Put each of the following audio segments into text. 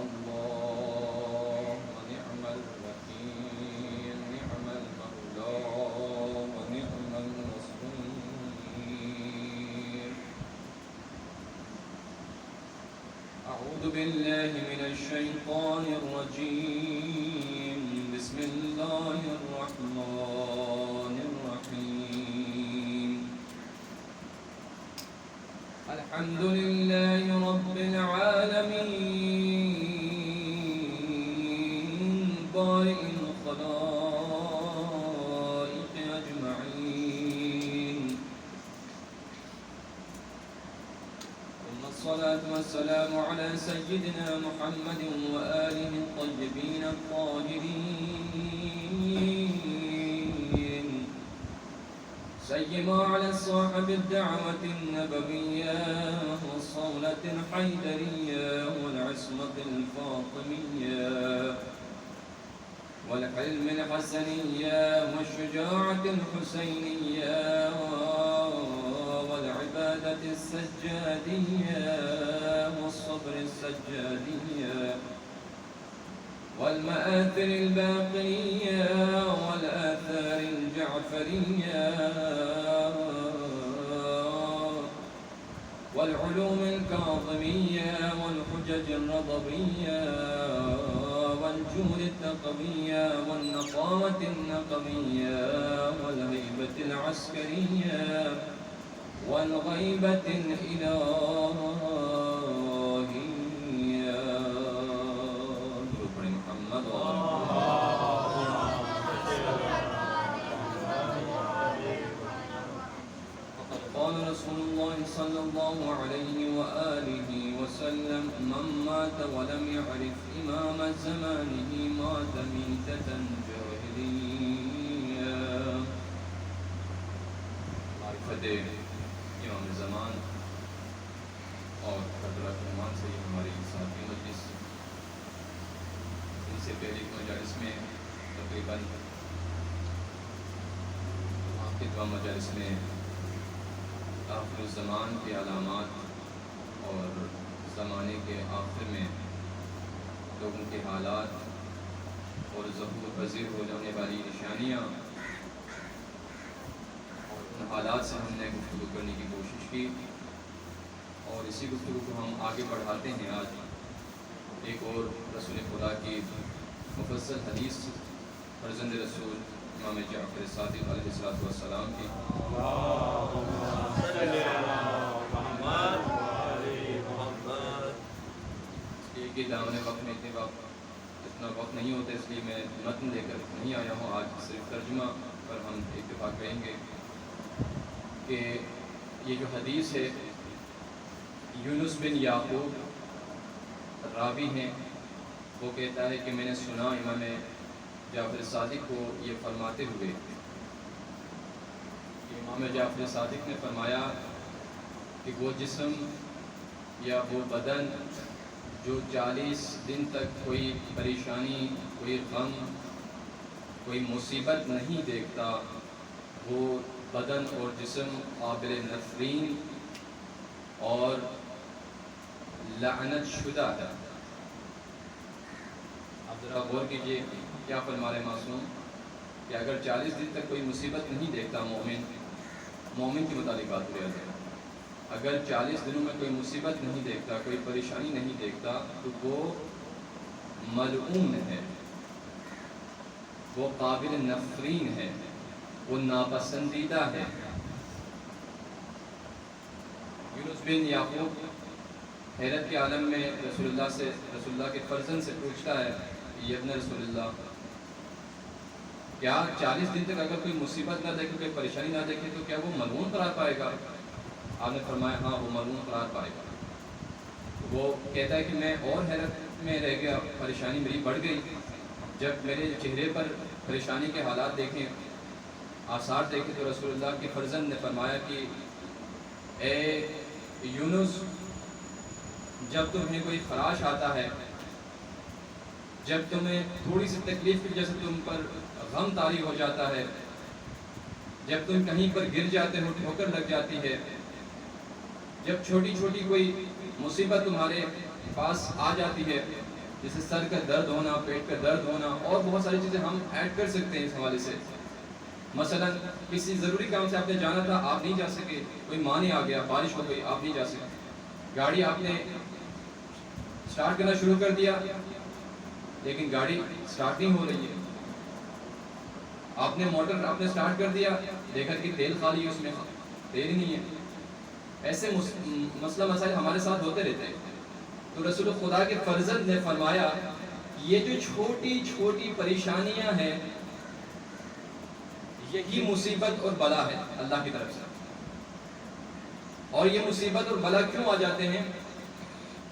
الله ونعم الوكيل نعم المولى ونعم النصير أعوذ بالله من الشيطان الرجيم بسم الله الرحمن الرحيم الحمد لله رب العالمين بارئ الخلائق أجمعين ثم الصلاة والسلام على سيدنا محمد وآله الطيبين الطاهرين سيما على صاحب الدعوة النبوية والصولة الحيدرية والعصمة الفاطمية والحلم الحسنية والشجاعة الحسينية والعبادة السجادية والصبر السجادية والمآثر الباقية والآثار الجعفرية والعلوم الكاظمية والحجج الرضبية والجود التقوية والنقاوة النقوية والهيبة العسكرية والغيبة الإلهية محمد فقد قال رسول الله صلى الله عليه وآله وسلم من مات ولم يعرف إمام زمانه مات ميتة جاهلية معرفت امام زمان اور حضرت رحمان سے ہماری ساتھی مجلس ان سے پہلے مجالس میں تقریباً آخر دو مجالس میں آخر الزمان کے علامات اور زمانے کے آخر میں لوگوں کے حالات اور ظہور پذیر ہو جانے والی نشانیاں اور ان حالات سے ہم نے گفتگو کرنے کی کوشش کی اور اسی گفتگو کو ہم آگے بڑھاتے ہیں آج ایک اور رسول خدا کی مفصل حدیث فرزند رسول امام جعفر صادق علیہ السلام کی کہ دامن وقت میں اتنا وقت نہیں ہوتا، اس لیے میں متن لے کر نہیں آیا ہوں، آج صرف ترجمہ پر ہم اتفاق کریں گے کہ یہ جو حدیث ہے یونس بن یعقوب راوی ہیں، وہ کہتا ہے کہ میں نے سنا امام جعفر صادق کو یہ فرماتے ہوئے کہ امام جعفر صادق نے فرمایا کہ وہ جسم یا وہ بدن جو 40 دن تک کوئی پریشانی، کوئی غم، کوئی مصیبت نہیں دیکھتا، وہ بدن اور جسم قابل نفرین اور لعنت شدہ ہے۔ آپ ذرا غور کیجئے کیا فرما رہے معصوم کہ اگر 40 دن تک کوئی مصیبت نہیں دیکھتا مومن کے متعلق بات ہو رہی ہے، اگر 40 دنوں میں کوئی مصیبت نہیں دیکھتا، کوئی پریشانی نہیں دیکھتا تو وہ ملعون ہے، وہ قابل نفرین ہے، وہ ناپسندیدہ ہے۔ یونس بن یعقوب حیرت کے عالم میں رسول اللہ کے فرزند سے پوچھتا ہے یہ ابن رسول اللہ، کیا 40 دن تک اگر کوئی مصیبت نہ دیکھے، کوئی پریشانی نہ دیکھے تو کیا وہ ملعون قرار پائے گا؟ آپ نے فرمایا ہاں وہ ملعون قرار پائے گا۔ وہ کہتا ہے کہ میں اور حیرت میں رہ گیا، پریشانی میری بڑھ گئی جب میرے چہرے پر پریشانی کے حالات دیکھیں، آثار دیکھے تو رسول اللہ کے فرزند نے فرمایا کہ اے یونس، جب تمہیں کوئی خراش آتا ہے، جب تمہیں تھوڑی سی تکلیف کی وجہ سے تم پر غم طاری ہو جاتا ہے، جب تم کہیں پر گر جاتے ہو، ٹھوکر لگ جاتی ہے، جب چھوٹی چھوٹی کوئی مصیبت تمہارے پاس آ جاتی ہے جیسے سر کا درد ہونا، پیٹ کا درد ہونا، اور بہت ساری چیزیں ہم ایڈ کر سکتے ہیں اس حوالے سے. مثلا کسی ضروری کام سے آپ نے جانا تھا، آپ نہیں جا سکے، کوئی مانے آ گیا، بارش ہو گئی، آپ نہیں جا سکے. گاڑی آپ نے سٹارٹ کرنا شروع کر دیا لیکن گاڑی سٹارٹ نہیں ہو رہی ہے. آپ نے موٹر آپ نے سٹارٹ کر دیا، دیکھا کہ تیل خالی ہے، اس میں تیل ہی نہیں ہے. ایسے مسئلہ مسائل ہمارے ساتھ ہوتے رہتے ہیں. تو رسول خدا کے فرزند نے فرمایا یہ جو چھوٹی چھوٹی پریشانیاں ہیں یہی مصیبت اور بلا ہے اللہ کی طرف سے. اور یہ مصیبت اور بلا کیوں آ جاتے ہیں؟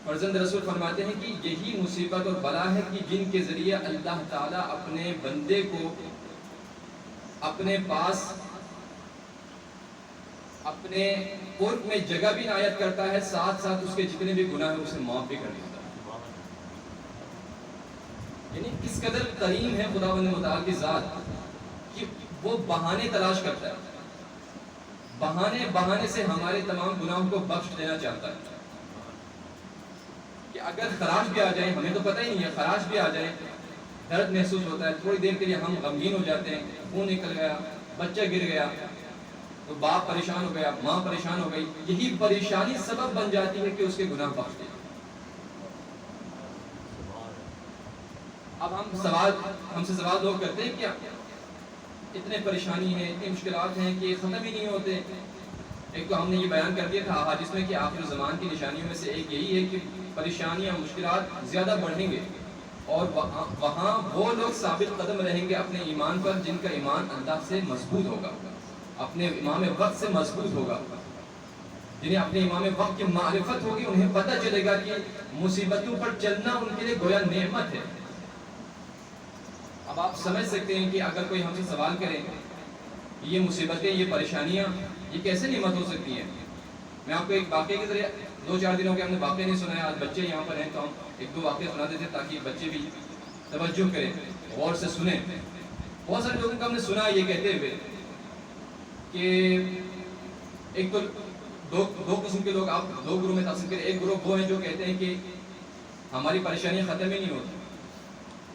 فرزند رسول فرماتے ہیں کہ یہی مصیبت اور بلا ہے کہ جن کے ذریعے اللہ تعالیٰ اپنے بندے کو اپنے پاس اپنے قرب میں جگہ بھی عنایت کرتا ہے، ساتھ ساتھ اس کے جتنے بھی گناہ ہیں اسے معاف بھی کر دیتا ہے. یعنی کس قدر کریم ہے خداوند متعال کی ذات کہ وہ بہانے تلاش کرتا ہے، بہانے سے ہمارے تمام گناہوں کو بخش دینا چاہتا ہے. کہ اگر خراش بھی آ جائیں، ہمیں تو پتہ ہی نہیں ہے، خراش بھی آ جائیں، درد محسوس ہوتا ہے، تھوڑی دیر کے لیے ہم غمگین ہو جاتے ہیں، خون نکل گیا، بچہ گر گیا، تو باپ پریشان ہو گیا، ماں پریشان ہو گئی. یہی پریشانی سبب بن جاتی ہے کہ اس کے گناہ بخش دیں. اب ہم سے سوال لوگ کرتے ہیں کیا اتنے پریشانی ہیں، اتنی مشکلات ہیں کہ ختم ہی نہیں ہوتے. ایک تو ہم نے یہ بیان کر دیا تھا احادیث میں کہ آخر زمان کی نشانیوں میں سے ایک یہی ہے کہ پریشانیاں مشکلات زیادہ بڑھیں گے، اور وہاں وہ لوگ ثابت قدم رہیں گے اپنے ایمان پر جن کا ایمان اللہ سے مضبوط ہوگا، اپنے امام وقت سے مضبوط ہوگا، جنہیں اپنے امام وقت کی معرفت ہوگی. انہیں پتہ چلے گا کہ مصیبتوں پر چلنا ان کے لیے گویا نعمت ہے. اب آپ سمجھ سکتے ہیں کہ اگر کوئی ہم سے سوال کرے یہ مصیبتیں، یہ پریشانیاں، یہ کیسے نعمت ہو سکتی ہیں. میں آپ کو ایک واقعے کے ذریعے 2-4 دنوں کے ہم نے واقعے نہیں سنا ہے، آج بچے یہاں پر ہیں تو ہم 1-2 واقعے سنا دیتے ہیں تاکہ بچے بھی توجہ کریں، غور سے سنیں. بہت سارے لوگوں کو ہم نے سنا یہ کہتے ہوئے کہ ایک تو دو قسم کے لوگ آپ 2 گروہ میں تقسیم کریں. ایک گروہ وہ ہیں جو کہتے ہیں کہ ہماری پریشانیاں ختم ہی نہیں ہوتی،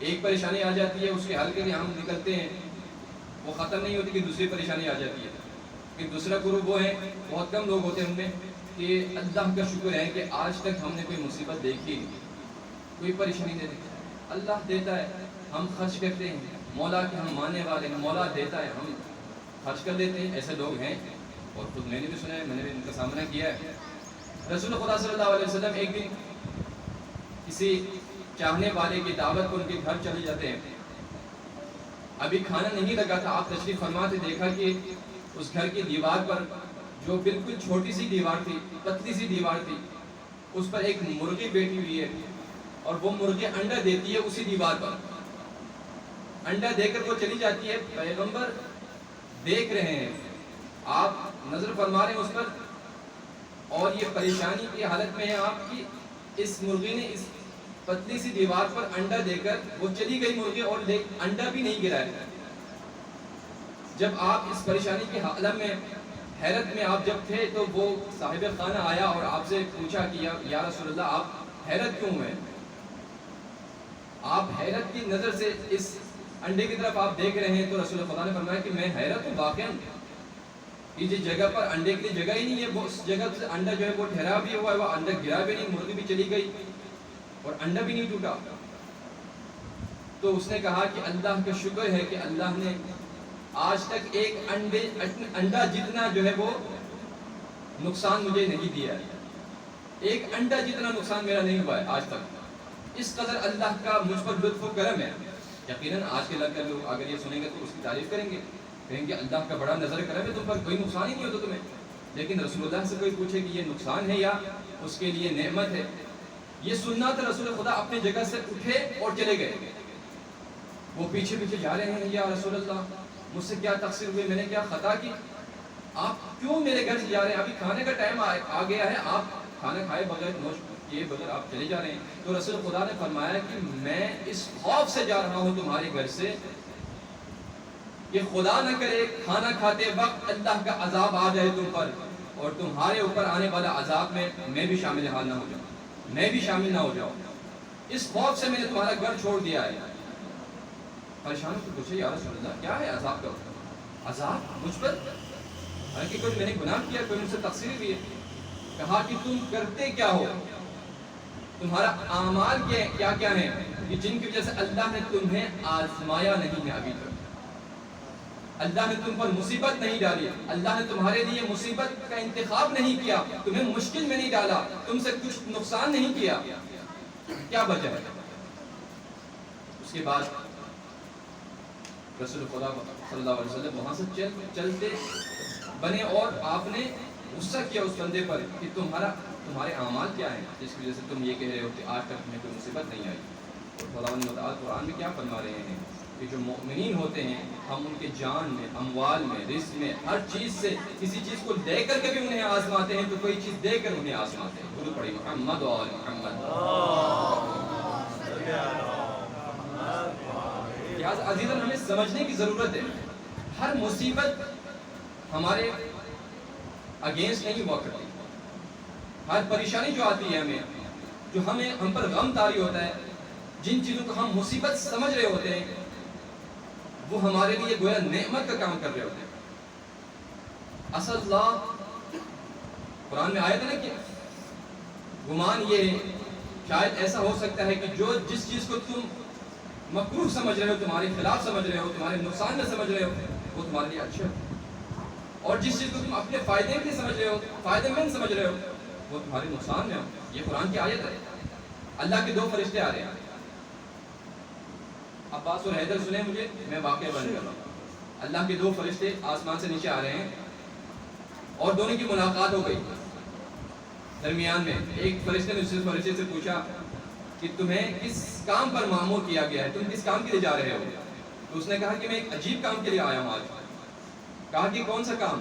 ایک پریشانی آ جاتی ہے اس کے حل کے لیے ہم نکلتے ہیں، وہ ختم نہیں ہوتی کہ دوسری پریشانی آ جاتی ہے. کہ دوسرا گروہ وہ ہے، بہت کم لوگ ہوتے ہیں ان میں، کہ اللہ کا شکر ہے کہ آج تک ہم نے کوئی مصیبت دیکھی نہیں، کوئی پریشانی نہیں دیکھی. اللہ دیتا ہے، ہم خرچ کرتے ہیں، مولا کے ہم ماننے والے ہیں، مولا دیتا ہے، ہم خرچ کر دیتے ہیں. ایسے لوگ ہیں اور خود میں نے بھی سنا ہے، میں نے بھی ان کا سامنا کیا ہے. رسول خدا صلی اللہ علیہ وسلم ایک دن کسی چاہنے والے کی دعوت پر ان کے گھر چلے جاتے ہیں. ابھی کھانا نہیں لگا تھا، آپ تشریف فرما تھے، دیکھا کہ اس گھر کی دیوار پر جو بالکل چھوٹی سی دیوار تھی، پتلی سی دیوار تھی، اس پر ایک مرغی بیٹھی ہوئی ہے اور وہ مرغی انڈا دیتی ہے اسی دیوار پر. انڈا دے کر وہ چلی جاتی ہے. پیغمبر دیکھ رہے ہیں، آپ نظر فرما رہے ہیں اس پر، اور یہ پریشانی کی حالت میں ہے آپ کی اس مرغی نے اس پتلی سی دیوار پر انڈا دے کر وہ چلی گئی مرغی، اور انڈا بھی نہیں گرا ہے. جب آپ اس پریشانی کی حالت میں، حیرت میں آپ جب تھے، تو وہ صاحب خانہ آیا اور آپ سے پوچھا کہ یا رسول اللہ آپ حیرت کیوں ہیں؟ آپ حیرت کی نظر سے اس انڈے کی طرف آپ دیکھ رہے ہیں. تو رسول خدا نے فرمایا کہ میں حیرت ہوں واقعا، کہ جس جگہ پر انڈے کے لیے جگہ ہی نہیں ہے، وہ اس جگہ سے انڈا جو ہے وہ ٹھہرا بھی ہوا ہے، وہ انڈا گرا بھی نہیں، مرغی بھی چلی گئی اور انڈا بھی نہیں ٹوٹا. تو اس نے کہا کہ اللہ کا شکر ہے کہ اللہ نے آج تک ایک انڈا جتنا جو ہے وہ نقصان مجھے نہیں دیا ہے. ایک انڈا جتنا نقصان میرا نہیں ہوا ہے آج تک. اس قدر اللہ کا مجھ پر لطف و کرم ہے. یقیناً آج کے لوگ اگر یہ سنیں گے تو اس کی تعریف کریں گے، کہیں گے اللہ کا بڑا نظر کرم ہے، تم پر کوئی نقصان ہی نہیں ہوتا تمہیں. لیکن رسول اللہ سے کوئی پوچھے کہ یہ نقصان ہے یا اس کے لیے نعمت ہے، یہ سننا تھا. رسول خدا اپنی جگہ سے اٹھے اور چلے گئے. وہ پیچھے پیچھے جا رہے ہیں، یا رسول اللہ مجھ سے کیا تقصیر ہوئی، میں نے کیا خطا کی، آپ کیوں میرے گھر سے جا رہے ہیں؟ ابھی کھانے کا ٹائم آ گیا ہے، آپ کھانا کھائے بغیر، نوش کیے بغیر آپ چلے جا رہے ہیں. تو رسول خدا نے فرمایا کہ میں اس خوف سے جا رہا ہوں تمہارے گھر سے کہ خدا نہ کرے کھانا کھاتے وقت اللہ کا عذاب آ جائے تم پر، اور تمہارے اوپر آنے والا عذاب میں بھی شامل حال نہ ہو جاؤں، میں بھی شامل نہ ہو جاؤں. اس خوف سے میں نے تمہارا گھر چھوڑ دیا ہے۔ پریشان کو پوچھے یا رسول اللہ کیا ہے عذاب کا؟ عذاب مجھ پر؟ حالانکہ کوئی میں نے گناہ کیا، کوئی مجھ سے تقصیر بھی ہے۔ کہا کہ تم کرتے کیا ہو، تمہارا اعمال کیا کیا ہیں کہ جن کی وجہ سے اللہ نے تمہیں آزمایا نہیں ہے ابھی تک، اللہ نے تم پر مصیبت نہیں ڈالی، اللہ نے تمہارے لیے مصیبت کا انتخاب نہیں کیا، تمہیں مشکل میں نہیں ڈالا، تم سے کچھ نقصان نہیں کیا، کیا وجہ ہے؟ اس کے بعد رسول خدا صلی اللہ علیہ وسلم وہاں سے چلتے بنے اور آپ نے غصہ کیا اس بندے پر کہ تمہارے اعمال کیا ہیں جس کی وجہ سے تم یہ کہہ رہے ہو کہ آج تک تمہیں کوئی مصیبت نہیں آئی۔ اور خدا متعال قرآن میں کیا فرما رہے ہیں کہ جو مؤمنین ہوتے ہیں ہم ان کے جان میں، اموال میں، رزق میں، ہر چیز سے کسی چیز کو دے کر کے بھی انہیں آزماتے ہیں، تو کوئی چیز دے کر انہیں آزماتے ہیں۔ درود پڑھی محمد و آل محمد۔ لہٰذا عزیزاً ہمیں سمجھنے کی ضرورت ہے ہر مصیبت ہمارے اگینسٹ نہیں ہوا کرتی، ہر پریشانی جو آتی ہے جو ہم پر غم طاری ہوتا ہے، جن چیزوں کو ہم مصیبت سمجھ رہے ہوتے ہیں وہ ہمارے لیے گویا نعمت کا کام کر رہے ہوتے ہیں۔ اصل اللہ قرآن میں آیا تھا نا کہ گمان یہ ہے شاید ایسا ہو سکتا ہے کہ جس چیز کو تم مکروہ سمجھ رہے ہو، تمہارے خلاف سمجھ رہے ہو، تمہارے نقصان میں سمجھ رہے ہو، وہ تمہارے لیے اچھا ہو، اور جس چیز کو تم اپنے فائدے کے لیے سمجھ رہے ہو، فائدے مند سمجھ رہے ہو، وہ تمہارے نقصان میں ہو۔ یہ قرآن کی آیت ہے۔ اللہ کے دو فرشتے آ رہے ہیں، عباس اور حیدر سنیں مجھے، میں واقعہ بیان کر رہا ہوں۔ اللہ کے دو فرشتے آسمان سے نیچے آ رہے ہیں اور دونوں کی ملاقات ہو گئی۔ درمیان میں ایک فرشتے نے دوسرے فرشتے سے پوچھا کہ تمہیں کس کام پر مامور کیا گیا ہے، تم کس کام کے لیے جا رہے ہو؟ تو اس نے کہا کہ میں ایک عجیب کام کے لیے آیا ہوں آج۔ کہا کہ کون سا کام؟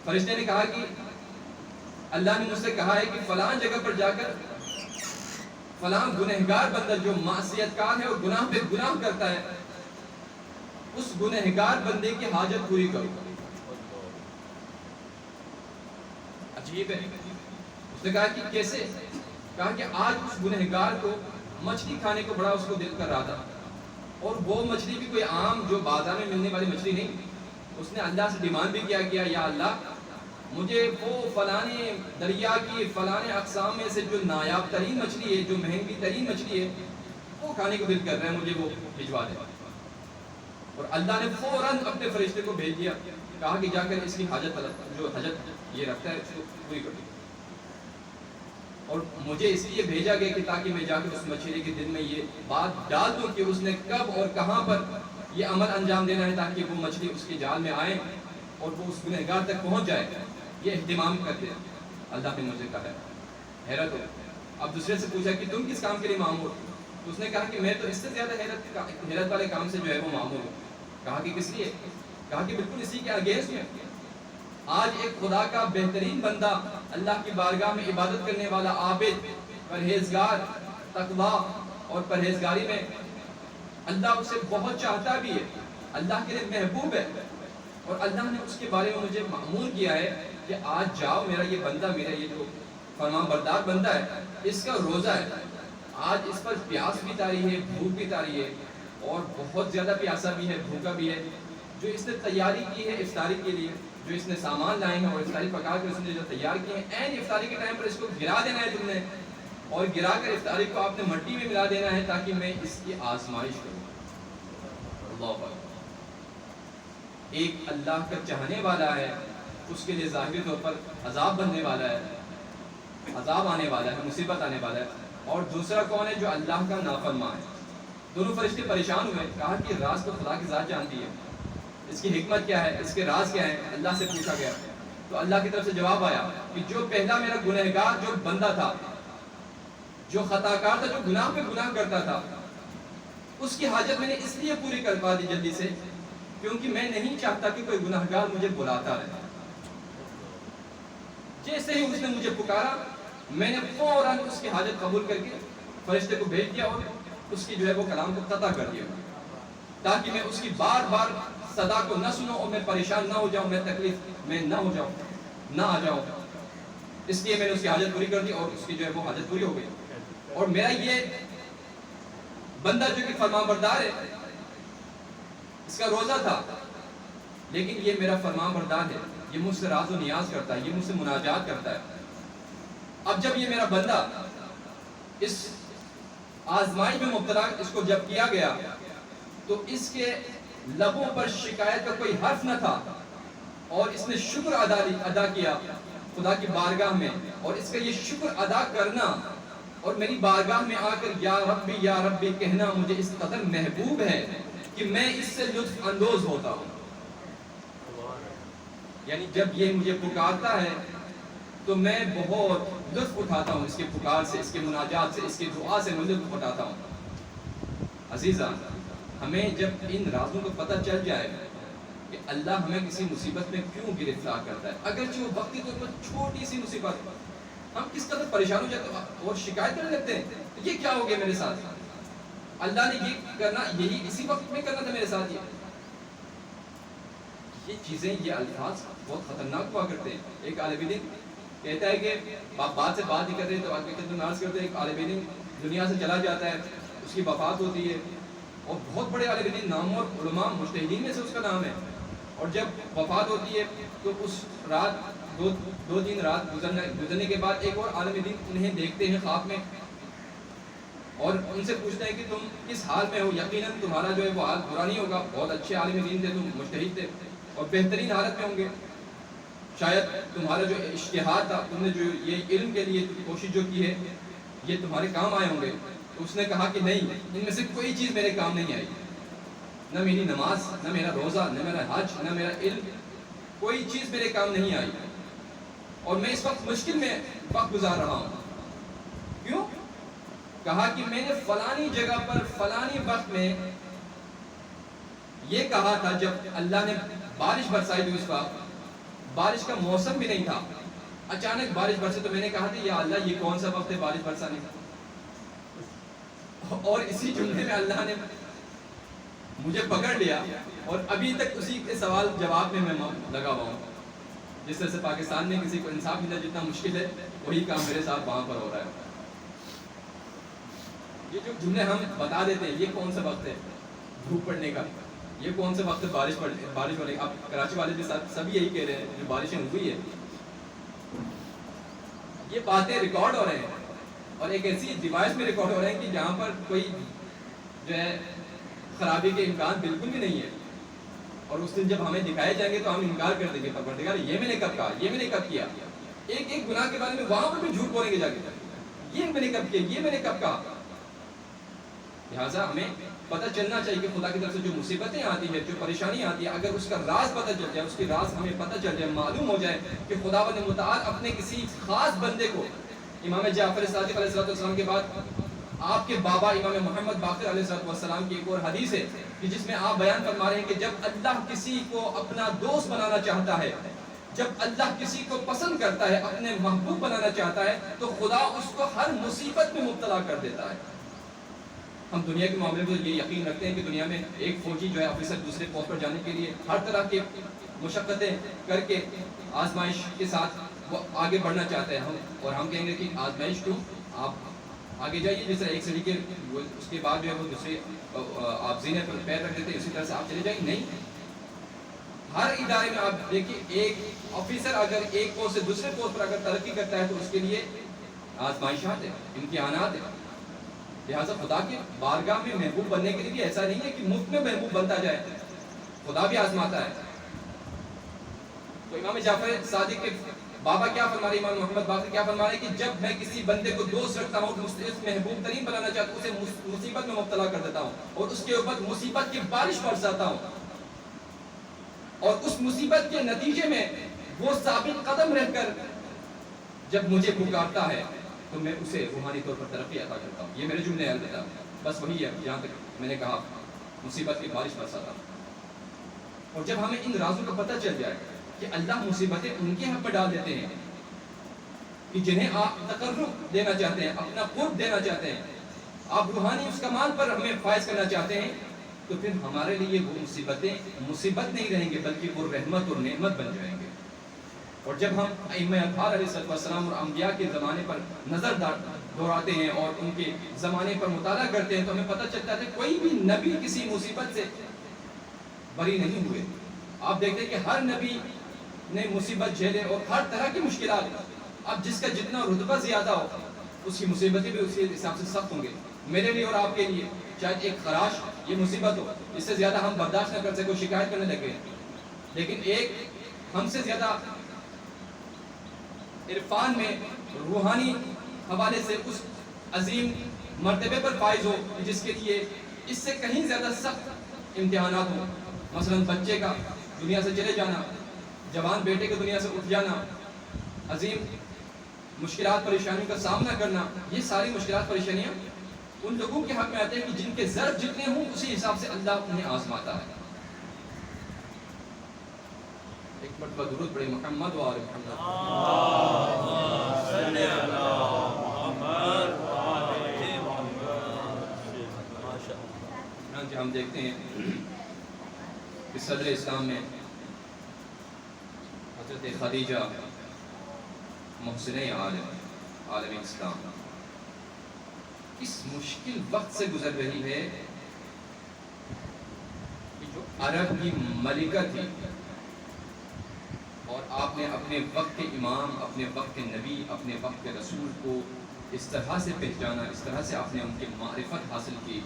فرشتے نے کہا کہ اللہ نے مجھ سے کہا ہے کہ فلاں جگہ پر جا کر فلاں گنہگار بندہ جو معصیت کار ہے اور گناہ پہ گناہ کرتا ہے، اس گنہگار بندے کی حاجت پوری کرو۔ عجیب ہے۔ اس نے کہا کہ کیسے؟ کہا کہ آج اس گنہگار کو مچھلی کھانے کو بڑا اس کو دل کر رہا تھا، اور وہ مچھلی بھی کوئی عام جو بازار میں ملنے والی مچھلی نہیں۔ اس نے اللہ سے ڈیمانڈ بھی کیا یا اللہ مجھے وہ فلانے دریا کی فلانے اقسام میں سے جو نایاب ترین مچھلی ہے، جو مہنگی ترین مچھلی ہے، وہ کھانے کو دل کر رہا ہے، مجھے وہ بھجوا دے۔ اور اللہ نے فوراً اپنے فرشتے کو بھیج دیا، کہا کہ جا کر اس کی حاجت یہ رکھتا ہے اس کو پوری کر دو۔ اور مجھے اس لیے بھیجا گیا کہ تاکہ میں جا کر اس مچھلی کے دل میں یہ بات ڈال دوں کہ اس نے کب اور کہاں پر یہ عمل انجام دینا ہے، تاکہ وہ مچھلی اس کے جال میں آئے اور وہ اس گنہگار تک پہنچ جائے۔ یہ اہتمام کرتے ہیں۔ اللہ نے مجھے کہا ہے، حیرت ہو۔ اب دوسرے سے پوچھا کہ تم کس کام کے لیے مامور؟ تو اس نے کہا کہ میں تو اس سے زیادہ حیرت والے کام سے جو ہے وہ مامور ہوں۔ کہا کہ کس لیے؟ کہا کہ بالکل اسی کے اگینسٹ میں۔ آج ایک خدا کا بہترین بندہ، اللہ کی بارگاہ میں عبادت کرنے والا، عابد، پرہیزگار، تقویٰ اور پرہیزگاری میں اللہ اسے بہت چاہتا بھی ہے، اللہ کے لیے محبوب ہے، اور اللہ نے اس کے بارے میں مجھے مأمور کیا ہے کہ آج جاؤ، میرا یہ بندہ، میرا یہ جو فرمان بردار بندہ ہے، اس کا روزہ ہے، آج اس پر پیاس بھی طاری ہے، بھوک بھی طاری ہے، اور بہت زیادہ پیاسا بھی ہے، بھوکا بھی ہے۔ جو اس نے تیاری کی ہے افطاری کے لیے، جو اس نے سامان لائے ہیں اور افطاری پکا کے اس نے جو تیار کیے ہیں، عین افطاری کے ٹائم پر اس کو گرا دینا ہے تم نے، اور گرا کر افطاری کو آپ نے مٹی میں ملا دینا ہے تاکہ میں اس کی آزمائش کروں۔ اللہ اکبر۔ ایک اللہ کا چاہنے والا ہے، اس کے لیے ظاہری طور پر عذاب بننے والا ہے، عذاب آنے والا ہے، مصیبت آنے والا ہے، اور دوسرا کون ہے؟ جو اللہ کا نافرمان ہے۔ دونوں فرشتے پریشان ہوئے، کہا کہ راز تو خدا کی ذات جانتی ہے، اس کی حکمت کیا ہے، اس کے راز کیا ہے؟ اللہ سے پوچھا گیا تو اللہ کی طرف سے جواب آیا کہ جو پہلا میرا گنہگار جو بندہ تھا، جو خطا کار تھا، جو گناہ پہ گناہ کرتا تھا، اس کی حاجت میں نے اس لیے پوری کروا دی جلدی سے کیونکہ میں نہیں چاہتا کہ کوئی گناہگار مجھے بلاتا رہے۔ جیسے ہی اس نے مجھے پکارا، میں نے فوراً اس کی حاجت قبول کر کے فرشتے کو بھیج دیا اور اس کی جو ہے وہ کلام کو قطع کر دیا، تاکہ میں اس کی بار بار صدا کو نہ سنوں اور میں پریشان نہ ہو جاؤں، میں تکلیف میں نہ ہو جاؤں، نہ آ جاؤں۔ اس لیے میں نے اس کی حاجت پوری کر دی اور اس کی جو ہے وہ حاجت پوری ہو گئی۔ اور میرا یہ بندہ جو کہ فرمان بردار ہے، اس کا روزہ تھا، لیکن یہ میرا فرمان بردار ہے، یہ مجھ سے راز و نیاز کرتا ہے، یہ مجھ سے مناجات کرتا ہے۔ اب جب یہ میرا بندہ اس آزمائی میں مبتلا، اس کو جب کیا گیا تو اس کے لبوں پر شکایت کا کوئی حرف نہ تھا، اور اس نے شکر ادا کیا خدا کی بارگاہ میں، اور اس کا یہ شکر ادا کرنا اور میری بارگاہ میں آ کر یا ربی کہنا مجھے اس قدر محبوب ہے کہ میں اس سے لطف اندوز ہوتا ہوں۔ یعنی جب یہ مجھے پکارتا ہے تو میں بہت لطف اٹھاتا ہوں، اس کے پکار سے، اس کے مناجات سے، اس کی دعا سے میں لطف اٹھاتا ہوں۔ عزیزہ، ہمیں جب ان رازوں کو پتہ چل جائے کہ اللہ ہمیں کسی مصیبت میں کیوں گرفتار کرتا ہے، اگرچہ وہ وقتی طور پر چھوٹی سی مصیبت، ہم کس قدر پریشان ہو جاتے ہیں اور شکایت کرنے لگتے ہیں، یہ کیا ہو گیا میرے ساتھ، اللہ نے یہ کرنا، یہی اسی وقت میں کرنا تھا میرے ساتھ۔ یہ چیزیں، یہ الفاظ بہت خطرناک ہوا کرتے ہیں۔ ایک عالم دین کہتا ہے کہ بات سے بات ہی کرتے ہیں تو عرض کرتے ہیں، ایک عالم دین دنیا سے چلا جاتا ہے، اس کی وفات ہوتی ہے، اور بہت بڑے عالم دین، نامور علماء مجتہدین میں سے اس کا نام ہے، اور جب وفات ہوتی ہے تو اس رات دو تین رات گزرنے کے بعد ایک اور عالم دین انہیں دیکھتے ہیں خواب میں، اور ان سے پوچھتے ہیں کہ تم کس حال میں ہو، یقیناً تمہارا جو ہے وہ حال برا نہیں ہوگا، بہت اچھے عالم دین تھے، تم مجتہد تھے اور بہترین حالت میں ہوں گے، شاید تمہارا جو اشتہاد تھا، تم نے جو یہ علم کے لیے کوشش جو کی ہے یہ تمہارے کام آئے ہوں گے۔ تو اس نے کہا کہ نہیں، ان میں سے کوئی چیز میرے کام نہیں آئی، نہ میری نماز، نہ میرا روزہ، نہ میرا حج، نہ میرا علم، کوئی چیز میرے کام نہیں آئی، اور میں اس وقت مشکل میں وقت گزار رہا ہوں۔ کیوں؟ کہا کہ میں نے فلانی جگہ پر فلانی وقت میں یہ کہا تھا، جب اللہ نے بارش برسائی تھی، اس وقت بارش کا موسم بھی نہیں تھا، اچانک بارش برسے، تو میں نے کہا تھا یا اللہ یہ کون سا وقت ہے بارش برسانے کا، اور اسی جملے میں اللہ نے مجھے پکڑ لیا، اور ابھی تک اسی کے سوال جواب میں لگا ہوا ہوں۔ جس طرح سے پاکستان میں کسی کو انصاف ملنا جتنا مشکل ہے، وہی کام میرے ساتھ وہاں پر ہو رہا ہے۔ یہ جو جملے ہم بتا دیتے ہیں، یہ کون سا وقت ہے دھوپ پڑنے کا، یہ کون سا وقت ہے بارش ہونے کا، اب کراچی والے بھی سب یہی کہہ رہے ہیں جو بارشیں ہوئی ہے، یہ باتیں ریکارڈ ہو رہے ہیں، اور ایک ایسی ڈیوائس میں ریکارڈ ہو رہے ہیں کہ جہاں پر کوئی جو ہے خرابی کے امکان بالکل بھی نہیں ہے، اور اس دن جب ہمیں دکھائے جائیں گے تو ہم انکار کر دیں گے، پروردگار یہ میں نے کب کہا، یہ میں نے کب کیا، ایک گناہ کے بارے میں وہاں پر بھی جھوٹ بولیں گے جا کے، یہ میں نے کب کیا، یہ میں نے کب کہا۔ لہٰذا ہمیں پتہ چلنا چاہیے کہ خدا کی طرف سے جو مصیبتیں آتی ہیں، جو پریشانی آتی ہے، اگر اس کا راز پتہ چل جائے، اس کی راز ہمیں پتہ چل جائے، معلوم ہو جائے کہ خداوند متعال اپنے کسی خاص بندے کو، امام جعفر صادق علیہ السلام کے بعد آپ کے بابا امام محمد باقر علیہ السلام کی ایک اور حدیث ہے کہ جس میں آپ بیان فرما رہے ہیں کہ جب اللہ کسی کو اپنا دوست بنانا چاہتا ہے، جب اللہ کسی کو پسند کرتا ہے، اپنے محبوب بنانا چاہتا ہے، تو خدا اس کو ہر مصیبت میں مبتلا کر دیتا ہے۔ ہم دنیا کے معاملے میں یہ یقین رکھتے ہیں کہ دنیا میں ایک فوجی جو ہے آفیسر دوسرے پوسٹ پر جانے کے لیے ہر طرح کے مشقتیں کر کے آزمائش کے ساتھ وہ آگے بڑھنا چاہتا ہے، اور ہم کہیں گے کہ آزمائش کیوں، آپ آگے جائیے، جس طرح ایک سڑی کے اس کے بعد جو ہے وہ دوسرے آپ زینے پر پیر رکھ دیتے ہیں، اسی طرح سے آپ چلے جائیں، نہیں، ہر ادارے میں آپ دیکھیے ایک آفیسر اگر ایک پوسٹ سے دوسرے پوسٹ پر اگر ترقی کرتا ہے تو اس کے لیے آزمائشات ہیں، امتحانات ہیں۔ لہٰذا خدا کی بارگاہ میں محبوب بننے کے لیے بھی ایسا نہیں ہے کہ مفت میں محبوب بنتا جائے، خدا بھی آزماتا ہے۔ تو امام جعفر صادق کے بابا کیا فرما رہے ہیں، امام محمد باقر کیا فرما رہے ہیں کہ جب میں کسی بندے کو دوست رکھتا ہوں تو اسے محبوب ترین بنانا چاہتا ہوں، اسے مصیبت میں مبتلا کر دیتا ہوں اور اس کے اوپر مصیبت کی بارش برساتا ہوں، اور اس مصیبت کے نتیجے میں وہ ثابت قدم رہ کر جب مجھے پکارتا ہے تو میں اسے روحانی طور پر ترقی عطا کرتا ہوں۔ یہ میرے جملے ہیں، البتہ بس وہی ہے جہاں تک میں نے کہا مصیبت کی بارش برساتا ہوں۔ اور جب ہمیں ان رازوں کا پتہ چل جائے کہ اللہ مصیبتیں ان کے حق پر ڈال دیتے ہیں کہ جنہیں آپ تقرب دینا چاہتے ہیں، اپنا قرب دینا چاہتے ہیں، آپ روحانی اس کمال پر ہمیں فائز کرنا چاہتے ہیں، تو پھر ہمارے لیے وہ مصیبتیں مصیبت نہیں رہیں گے بلکہ وہ رحمت اور نعمت بن جائیں گے۔ اور جب ہم ائمہ اطہار علیہ السلام اور انبیاء کے زمانے پر نظر دوڑاتے ہیں اور ان کے زمانے پر مطالعہ کرتے ہیں تو ہمیں پتہ چلتا ہے کوئی بھی نبی کسی مصیبت سے بری نہیں ہوئے. آپ دیکھتے ہیں کہ ہر نبی نے مصیبت جھیلے اور ہر طرح کی مشکلات. اب جس کا جتنا رتبہ زیادہ ہو اس کی مصیبتیں بھی اسی حساب سے سخت ہوں گے. میرے لیے اور آپ کے لیے شاید ایک خراش یہ مصیبت ہو، اس سے زیادہ ہم برداشت نہ کر سکے، شکایت کرنے لگے. لیکن ایک ہم سے زیادہ عرفان میں روحانی حوالے سے اس عظیم مرتبے پر فائز ہو جس کے لیے اس سے کہیں زیادہ سخت امتحانات ہوں. مثلا بچے کا دنیا سے چلے جانا، جوان بیٹے کے دنیا سے اٹھ جانا، عظیم مشکلات پریشانیوں کا سامنا کرنا. یہ ساری مشکلات پریشانیاں ان لوگوں کے حق میں آتے ہیں کہ جن کے ضرب جتنے ہوں اسی حساب سے اللہ انہیں آزماتا ہے. ایک مرتبہ درود پڑھیں محمد و آل محمد. ہم دیکھتے ہیں کہ صدر اسلام میں حضرت خدیجہ محسنہ عالم اسلام اس مشکل وقت سے گزر رہی ہے کہ جو عرب کی ملکہ تھی اور آپ نے اپنے وقت کے امام، اپنے وقت کے نبی، اپنے وقت کے رسول کو اس طرح سے پہچانا، اس طرح سے آپ نے ان کی معرفت حاصل کی